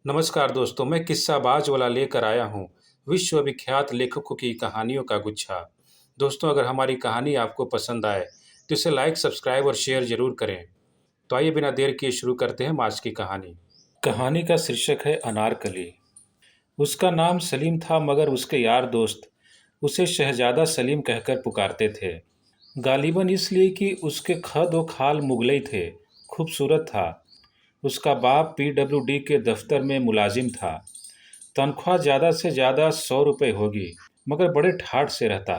नमस्कार दोस्तों, मैं किस्साबाज वाला लेकर आया हूँ विश्व विख्यात लेखकों की कहानियों का गुच्छा। दोस्तों, अगर हमारी कहानी आपको पसंद आए तो इसे लाइक, सब्सक्राइब और शेयर जरूर करें। तो आइए बिना देर किए शुरू करते हैं आज की कहानी। कहानी का शीर्षक है अनारकली। उसका नाम सलीम था, मगर उसके यार दोस्त उसे शहजादा सलीम कहकर पुकारते थे। गालिबन इसलिए कि उसके खद व खाल मुगलई थे, खूबसूरत था। उसका बाप पीडब्ल्यूडी के दफ्तर में मुलाजिम था। तनख्वाह ज़्यादा से ज़्यादा 100 रुपये होगी, मगर बड़े ठाठ से रहता।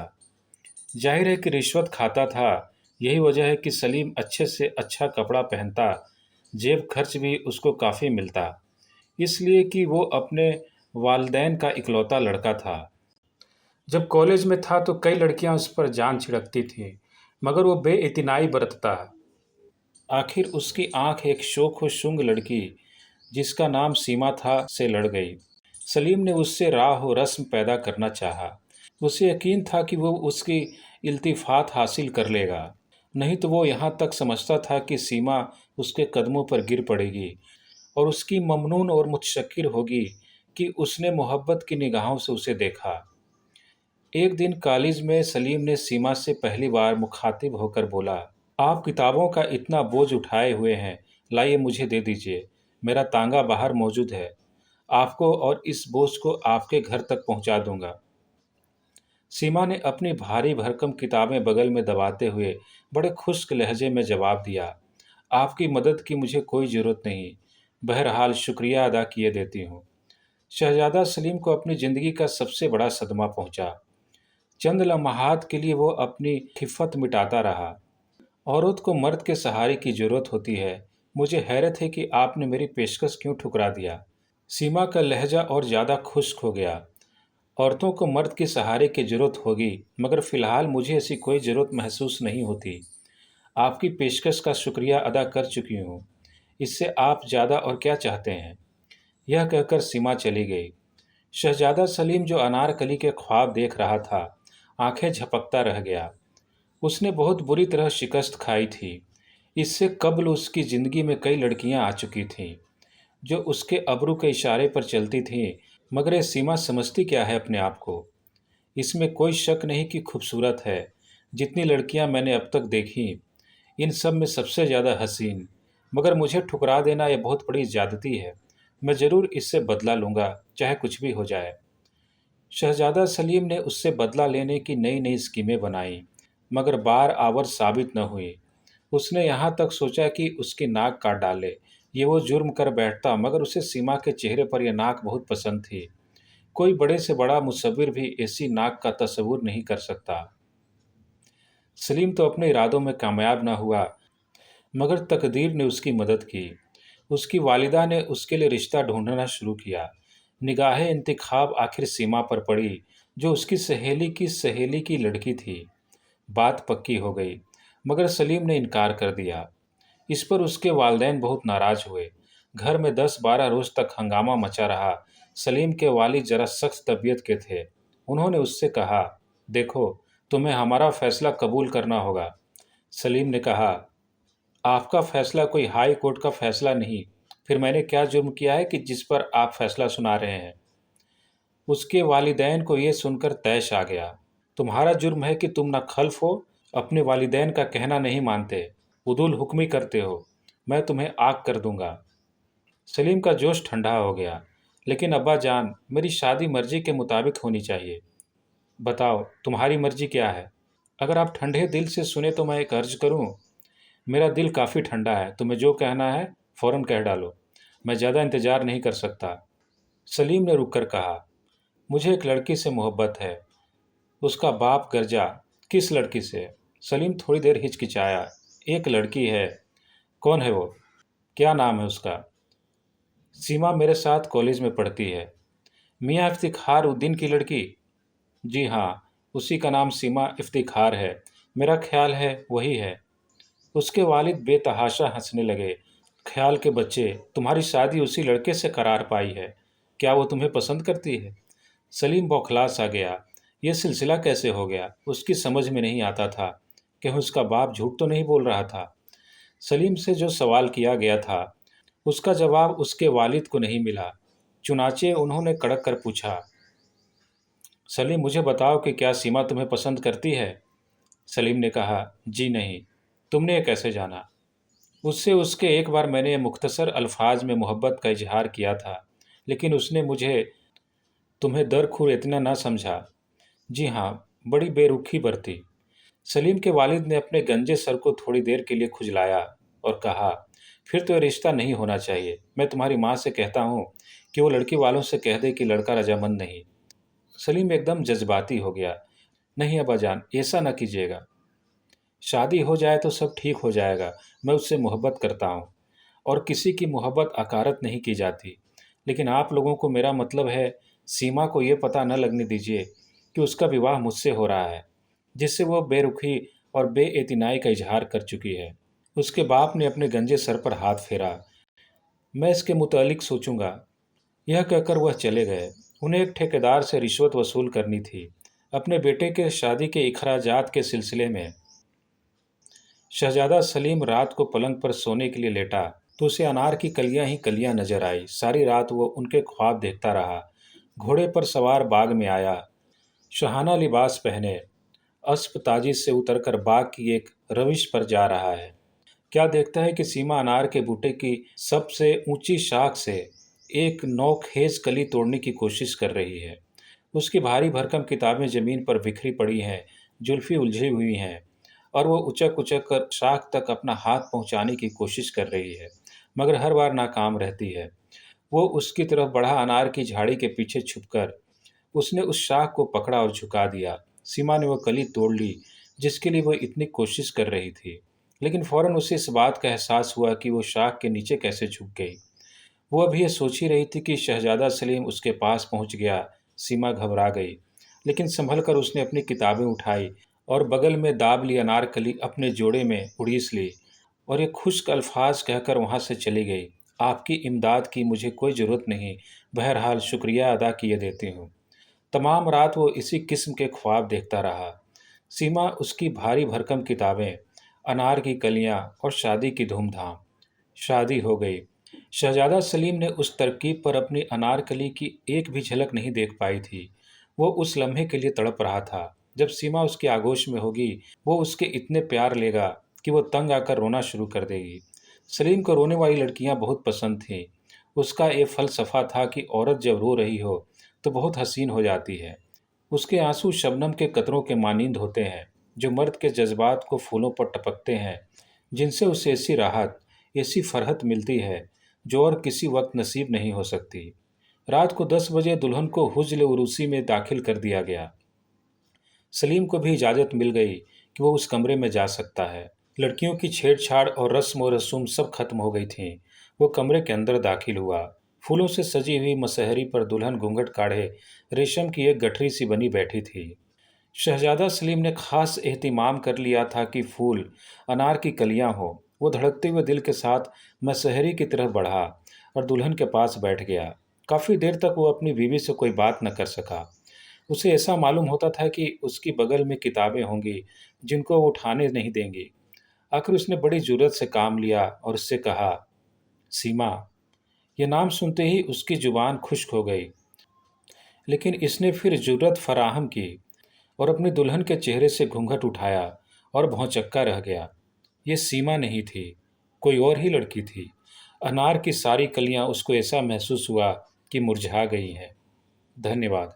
जाहिर है कि रिश्वत खाता था। यही वजह है कि सलीम अच्छे से अच्छा कपड़ा पहनता, जेब खर्च भी उसको काफ़ी मिलता, इसलिए कि वो अपने वालदैन का इकलौता लड़का था। जब कॉलेज में था तो कई लड़कियां उस पर जान छिड़कती थीं, मगर वो बेइतनाई बरतता। आखिर उसकी आंख एक शोख व शुंग लड़की, जिसका नाम सीमा था, से लड़ गई। सलीम ने उससे राह व रस्म पैदा करना चाहा। उसे यकीन था कि वो उसकी इल्तिफात हासिल कर लेगा। नहीं तो वो यहाँ तक समझता था कि सीमा उसके कदमों पर गिर पड़ेगी और उसकी ममनून और मुतशक्किर होगी कि उसने मोहब्बत की निगाहों से उसे देखा। एक दिन कॉलेज में सलीम ने सीमा से पहली बार मुखातिब होकर बोला, आप किताबों का इतना बोझ उठाए हुए हैं, लाइए मुझे दे दीजिए। मेरा तांगा बाहर मौजूद है। आपको और इस बोझ को आपके घर तक पहुंचा दूंगा। सीमा ने अपनी भारी भरकम किताबें बगल में दबाते हुए बड़े खुश्क लहजे में जवाब दिया, आपकी मदद की मुझे कोई ज़रूरत नहीं। बहरहाल शुक्रिया अदा किए देती हूँ। शहजादा सलीम को अपनी ज़िंदगी का सबसे बड़ा सदमा पहुंचा। चंद लम्हात के लिए वो अपनी खिफ़त मिटाता रहा। औरत को मर्द के सहारे की ज़रूरत होती है। मुझे हैरत है कि आपने मेरी पेशकश क्यों ठुकरा दिया। सीमा का लहजा और ज़्यादा खुश्क हो गया। औरतों को मर्द के सहारे की ज़रूरत होगी, मगर फ़िलहाल मुझे ऐसी कोई ज़रूरत महसूस नहीं होती। आपकी पेशकश का शुक्रिया अदा कर चुकी हूँ। इससे आप ज़्यादा और क्या चाहते हैं। यह कहकर सीमा चली गई। शहजादा सलीम, जो अनारकली के ख्वाब देख रहा था, आंखें झपकता रह गया। उसने बहुत बुरी तरह शिकस्त खाई थी। इससे कब्ल उसकी ज़िंदगी में कई लड़कियां आ चुकी थीं, जो उसके अब्रू के इशारे पर चलती थीं, मगर ये सीमा समझती क्या है अपने आप को। इसमें कोई शक नहीं कि खूबसूरत है। जितनी लड़कियां मैंने अब तक देखी, इन सब में सबसे ज़्यादा हसीन। मगर मुझे ठुकरा देना यह बहुत बड़ी ज़्यादती है। मैं ज़रूर इससे बदला लूँगा, चाहे कुछ भी हो जाए। शहजादा सलीम ने उससे बदला लेने की नई नई स्कीमें बनाई, मगर बार आवर साबित न हुई। उसने यहाँ तक सोचा कि उसकी नाक काट डाले। ये वो जुर्म कर बैठता, मगर उसे सीमा के चेहरे पर यह नाक बहुत पसंद थी। कोई बड़े से बड़ा मुसव्विर भी ऐसी नाक का तस्वुर नहीं कर सकता। सलीम तो अपने इरादों में कामयाब न हुआ, मगर तकदीर ने उसकी मदद की। उसकी वालिदा ने उसके लिए रिश्ता ढूंढना शुरू किया। निगाहे इंतखाब आखिर सीमा पर पड़ी, जो उसकी सहेली की लड़की थी। बात पक्की हो गई, मगर सलीम ने इनकार कर दिया। इस पर उसके वालिदैन बहुत नाराज हुए। घर में 10-12 रोज तक हंगामा मचा रहा। सलीम के वालिद जरा सख्त तबीयत के थे। उन्होंने उससे कहा, देखो, तुम्हें हमारा फैसला कबूल करना होगा। सलीम ने कहा, आपका फैसला कोई हाई कोर्ट का फैसला नहीं। फिर मैंने क्या जुर्म किया है कि जिस पर आप फैसला सुना रहे हैं। उसके वालिदैन को यह सुनकर तैश आ गया। तुम्हारा जुर्म है कि तुम न खल्फ हो, अपने वालिदैन का कहना नहीं मानते, उदुल हुक्मी करते हो। मैं तुम्हें आग कर दूंगा। सलीम का जोश ठंडा हो गया। लेकिन अब्बा जान, मेरी शादी मर्जी के मुताबिक होनी चाहिए। बताओ, तुम्हारी मर्जी क्या है। अगर आप ठंडे दिल से सुने तो मैं एक अर्ज करूं। मेरा दिल काफ़ी ठंडा है। तुम्हें जो कहना है फ़ौरन कह डालो। मैं ज़्यादा इंतज़ार नहीं कर सकता। सलीम ने रुक कर कहा, मुझे एक लड़की से मोहब्बत है। उसका बाप गरजा। किस लड़की से? सलीम थोड़ी देर हिचकिचाया। एक लड़की है। कौन है वो? क्या नाम है उसका? सीमा मेरे साथ कॉलेज में पढ़ती है। मियाँ इफ्तिखार उद्दीन की लड़की? जी हाँ, उसी का नाम सीमा इफ्तिखार है। मेरा ख्याल है वही है। उसके वालिद बेतहाशा हंसने लगे। ख्याल के बच्चे, तुम्हारी शादी उसी लड़के से करार पाई है। क्या वो तुम्हें पसंद करती है? सलीम बौखला सा गया। यह सिलसिला कैसे हो गया, उसकी समझ में नहीं आता था। कहीं उसका बाप झूठ तो नहीं बोल रहा था। सलीम से जो सवाल किया गया था, उसका जवाब उसके वालिद को नहीं मिला। चुनाचे उन्होंने कड़क कर पूछा, सलीम मुझे बताओ कि क्या सीमा तुम्हें पसंद करती है? सलीम ने कहा, जी नहीं। तुमने ये कैसे जाना? उससे उसके एक बार मैंने मुख्तसर अल्फाज में मोहब्बत का इजहार किया था, लेकिन उसने मुझे तुम्हें दरखुर इतना ना समझा। जी हाँ, बड़ी बेरुखी बरती। सलीम के वालिद ने अपने गंजे सर को थोड़ी देर के लिए खुजलाया और कहा, फिर तो ये रिश्ता नहीं होना चाहिए। मैं तुम्हारी माँ से कहता हूँ कि वो लड़की वालों से कह दे कि लड़का रजामंद नहीं। सलीम एकदम जज्बाती हो गया। नहीं अब्बाजान, ऐसा ना कीजिएगा। शादी हो जाए तो सब ठीक हो जाएगा। मैं उससे मोहब्बत करता हूँ और किसी की मोहब्बत अकारत नहीं की जाती। लेकिन आप लोगों को मेरा मतलब है, सीमा को ये पता न लगने दीजिए कि उसका विवाह मुझसे हो रहा है, जिससे वो बेरुखी और बेएतिनाई का इजहार कर चुकी है। उसके बाप ने अपने गंजे सर पर हाथ फेरा। मैं इसके मुतालिक सोचूंगा। यह कहकर वह चले गए। उन्हें एक ठेकेदार से रिश्वत वसूल करनी थी। अपने बेटे के शादी के इखराजात के सिलसिले में शहजादा सलीम रात को पलंग पर सोने के लिए लेटा तो उसे अनार की कलियां ही कलियां नजर आई। सारी रात वो उनके ख्वाब देखता रहा। घोड़े पर सवार बाग में आया, सुहाना लिबास पहने, अस्प ताजी से उतरकर बाग की एक रविश पर जा रहा है। क्या देखता है कि सीमा अनार के बूटे की सबसे ऊंची शाख से एक नौखेज कली तोड़ने की कोशिश कर रही है। उसकी भारी भरकम किताबें जमीन पर बिखरी पड़ी हैं, जुल्फी उलझी हुई हैं, और वो उचक उचक कर शाख तक अपना हाथ पहुंचाने की कोशिश कर रही है, मगर हर बार नाकाम रहती है। वो उसकी तरफ बढ़ा। अनार की झाड़ी के पीछे छुपकर उसने उस शाख को पकड़ा और झुका दिया। सीमा ने वह कली तोड़ ली जिसके लिए वह इतनी कोशिश कर रही थी, लेकिन फौरन उसे इस बात का एहसास हुआ कि वो शाख के नीचे कैसे छुप गई। वो अभी ये सोच ही रही थी कि शहजादा सलीम उसके पास पहुंच गया। सीमा घबरा गई, लेकिन संभल कर उसने अपनी किताबें उठाई और बगल में दाब ली अनारकली अपने जोड़े में उड़ीस ली और ये खुश्क अल्फाज कहकर वहां से चली गई, आपकी इमदाद की मुझे कोई ज़रूरत नहीं, बहरहाल शुक्रिया अदा किए देती हूँ। तमाम रात वो इसी किस्म के ख्वाब देखता रहा। सीमा, उसकी भारी भरकम किताबें, अनार की कलियां और शादी की धूमधाम। शादी हो गई। शहजादा सलीम ने उस तरकीब पर अपनी अनारकली की एक भी झलक नहीं देख पाई थी। वो उस लम्हे के लिए तड़प रहा था जब सीमा उसकी आगोश में होगी। वो उसके इतने प्यार लेगा कि वो तंग आकर रोना शुरू कर देगी। सलीम को रोने वाली लड़कियां बहुत पसंद थीं। उसका ये फलसफा था कि औरत जब रो रही हो तो बहुत हसीन हो जाती है। उसके आंसू शबनम के कतरों के मानिंद होते हैं जो मर्द के जज्बात को फूलों पर टपकते हैं, जिनसे उसे ऐसी राहत, ऐसी फरहत मिलती है जो और किसी वक्त नसीब नहीं हो सकती। रात को 10 बजे दुल्हन को हुज्र उरूसी में दाखिल कर दिया गया। सलीम को भी इजाज़त मिल गई कि वो उस कमरे में जा सकता है। लड़कियों की छेड़छाड़ और रस्म व रसूम सब खत्म हो गई थीं। वो कमरे के अंदर दाखिल हुआ। फूलों से सजी हुई मसहरी पर दुल्हन घूंघट काढ़े रेशम की एक गठरी सी बनी बैठी थी। शहजादा सलीम ने खास एहतिमाम कर लिया था कि फूल अनार की कलियां हो। वो धड़कते हुए दिल के साथ मसहरी की तरफ बढ़ा और दुल्हन के पास बैठ गया। काफ़ी देर तक वो अपनी बीवी से कोई बात न कर सका। उसे ऐसा मालूम होता था कि उसकी बगल में किताबें होंगी जिनको वो उठाने नहीं देंगी। आखिर उसने बड़ी जुर्रत से काम लिया और उससे कहा, सीमा। यह नाम सुनते ही उसकी जुबान खुश्क हो गई, लेकिन इसने फिर जुर्रत फराहम की और अपनी दुल्हन के चेहरे से घूंघट उठाया और भौंचक्का रह गया। ये सीमा नहीं थी, कोई और ही लड़की थी। अनार की सारी कलियां उसको ऐसा महसूस हुआ कि मुरझा गई हैं। धन्यवाद।